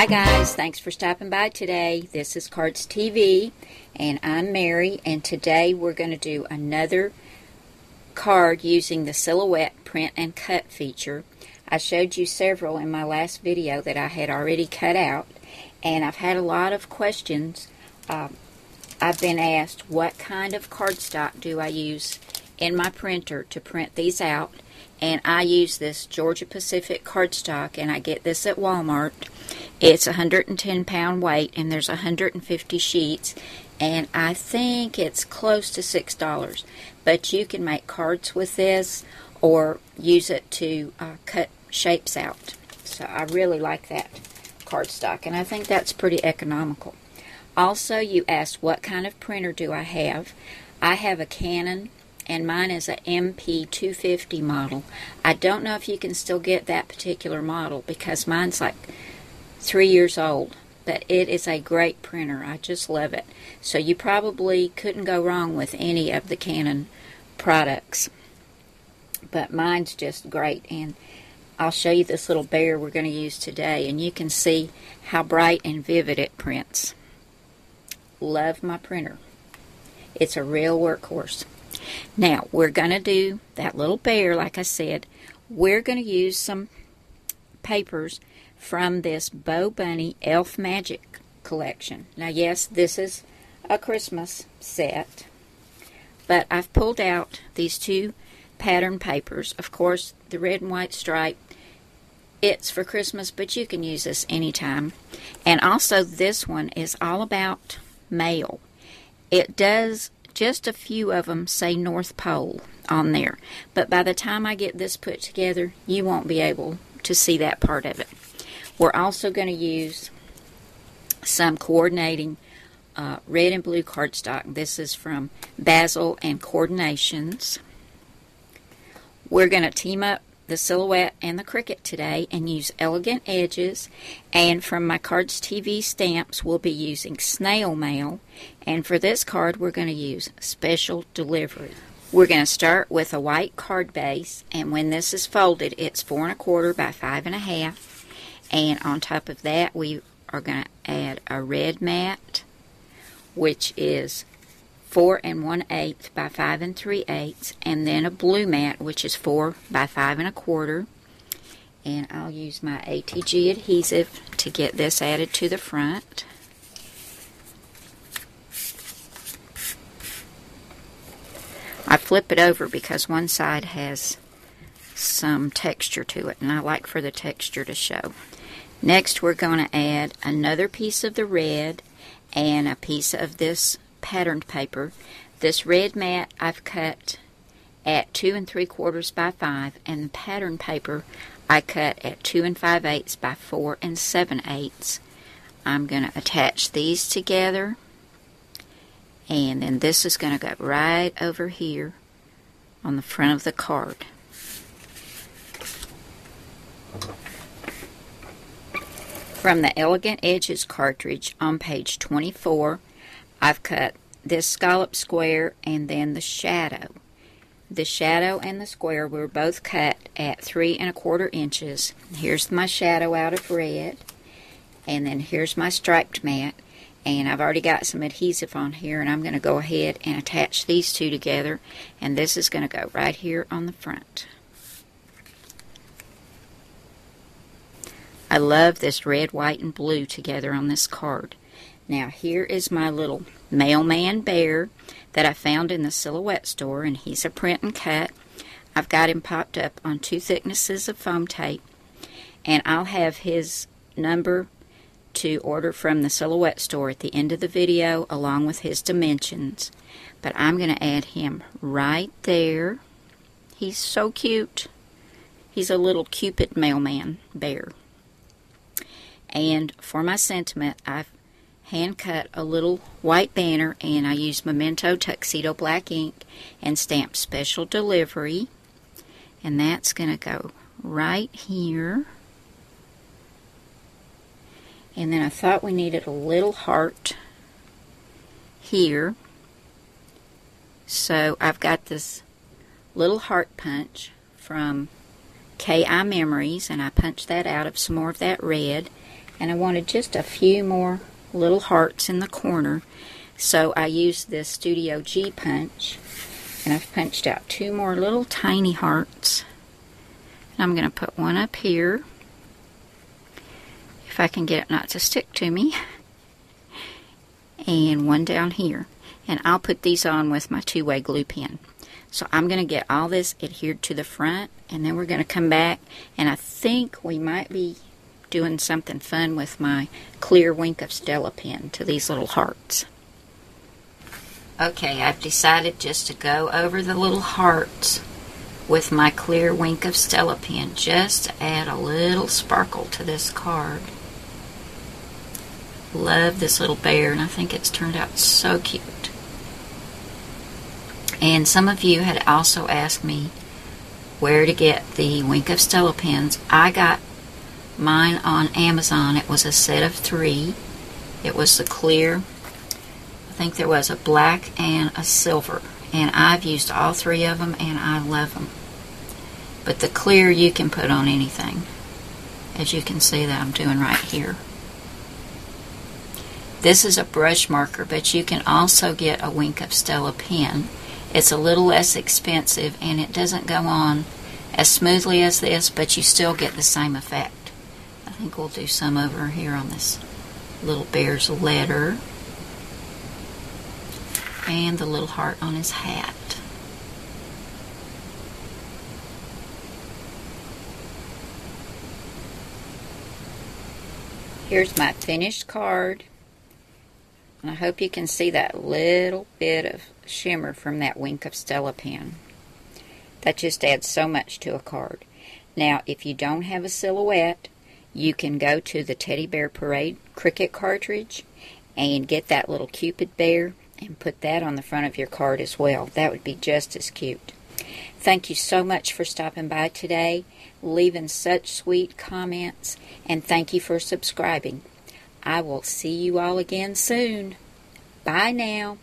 Hi guys, thanks for stopping by today. This is Cardz TV and I'm Mary, and today we're going to do another card using the silhouette print and cut feature. I showed you several in my last video that I had already cut out, and I've had a lot of questions. I've been asked what kind of cardstock do I use in my printer to print these out, and I use this Georgia Pacific cardstock, and I get this at Walmart. It's 110 pound weight, and there's 150 sheets, and I think it's close to $6. But you can make cards with this or use it to cut shapes out. So I really like that cardstock, and I think that's pretty economical. Also, you asked what kind of printer do I have. I have a Canon, and mine is a MP250 model. I don't know if you can still get that particular model because mine's like 3 years old, but it is a great printer. I just love it. So you probably couldn't go wrong with any of the Canon products, but mine's just great. And I'll show you this little bear we're going to use today, and you can see how bright and vivid it prints. Love my printer. It's a real workhorse. Now we're going to do that little bear. Like I said, we're going to use some papers from this Bo Bunny Elf Magic collection. Now yes, this is a Christmas set, but I've pulled out these two pattern papers. Of course, the red and white stripe, it's for Christmas, but you can use this anytime. And also this one is all about mail. It does, just a few of them say North Pole on there, but by the time I get this put together, you won't be able to see that part of it. We're also going to use some coordinating red and blue cardstock. This is from Basil and Coordinations. We're going to team up the silhouette and the cricket today and use elegant edges. And from my Cardz TV stamps, we'll be using snail mail. And for this card, we're going to use special delivery. We're going to start with a white card base, and when this is folded, it's 4 1/4 by 5 1/2. And on top of that, we are going to add a red mat, which is 4 1/8 by 5 3/8, and then a blue mat, which is 4 by 5 1/4. And I'll use my ATG adhesive to get this added to the front. I flip it over because one side has some texture to it, and I like for the texture to show. Next, we're going to add another piece of the red and a piece of this patterned paper. This red mat I've cut at 2 3/4 by 5, and the pattern paper I cut at 2 5/8 by 4 7/8. I'm going to attach these together, and then this is going to go right over here on the front of the card. From the Elegant Edges cartridge on page 24, I've cut this scallop square and then the shadow. The shadow and the square were both cut at 3 1/4 inches. Here's my shadow out of red, and then here's my striped mat. And I've already got some adhesive on here, and I'm going to go ahead and attach these two together, and this is going to go right here on the front. I love this red, white, and blue together on this card. Now here is my little Mailman bear that I found in the Silhouette store, and he's a print and cut. I've got him popped up on 2 thicknesses of foam tape, and I'll have his number to order from the Silhouette store at the end of the video along with his dimensions. But I'm going to add him right there. He's so cute. He's a little Cupid Mailman bear. And for my sentiment, I've hand cut a little white banner, and I used Memento Tuxedo black ink and stamped special delivery, and that's going to go right here. And then I thought we needed a little heart here, so I've got this little heart punch from KI Memories, and I punched that out of some more of that red. and I wanted just a few more little hearts in the corner. So I used this Studio G punch, and I've punched out 2 more little tiny hearts. And I'm going to put one up here, if I can get it not to stick to me, and one down here. And I'll put these on with my 2-way glue pen. So I'm going to get all this adhered to the front, and then we're going to come back, and I think we might be doing something fun with my clear Wink of Stella pen to these little hearts. Okay, I've decided just to go over the little hearts with my clear Wink of Stella pen, just to add a little sparkle to this card. Love this little bear, and I think it's turned out so cute. And some of you had also asked me where to get the Wink of Stella pens. I got mine on Amazon. It was a set of 3. It was the clear. I think there was a black and a silver. And I've used all 3 of them, and I love them. But the clear you can put on anything, as you can see that I'm doing right here. This is a brush marker, but you can also get a Wink of Stella pen. It's a little less expensive, and it doesn't go on as smoothly as this, but you still get the same effect. I think we'll do some over here on this little bear's letter, and the little heart on his hat. Here's my finished card. And I hope you can see that little bit of shimmer from that Wink of Stella pen. That just adds so much to a card. Now, if you don't have a silhouette, you can go to the Teddy Bear Parade Cricut cartridge and get that little Cupid bear and put that on the front of your card as well. That would be just as cute. Thank you so much for stopping by today, leaving such sweet comments, and thank you for subscribing. I will see you all again soon. Bye now.